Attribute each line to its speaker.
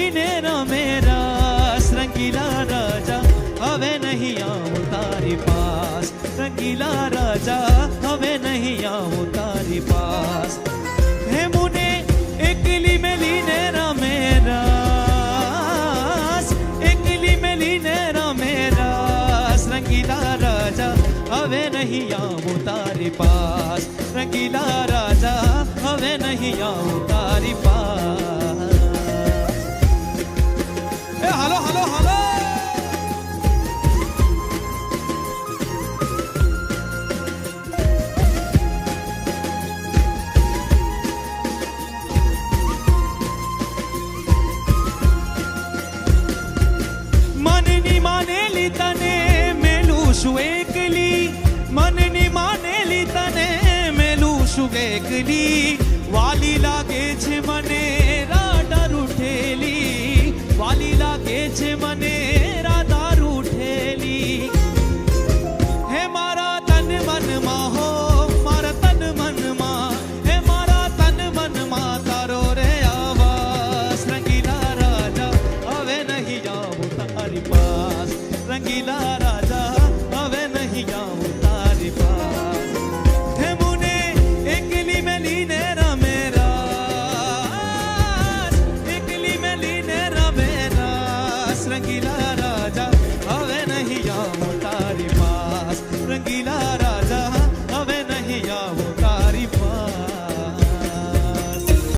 Speaker 1: મેલીને રમે રાસ રંગીલા રાજા હવે નહીં આવું તારી પાસ રંગીલા રાજા હવે નહીં આવું તારી પાસ હે મુને એકલી મેલીને રમે રાસ એકલી મેલીને રમે રાસ રંગીલા રાજા હવે નહીં આવું તારી પાસ રંગીલા રાજા હવે નહીં આવું તારી પાસ એ હાલો હાલો હાલો મનની માનેલી તને મેલું શું એકલી મનની માનેલી તને મેલું શું એકલી વાલી લાગે છે મને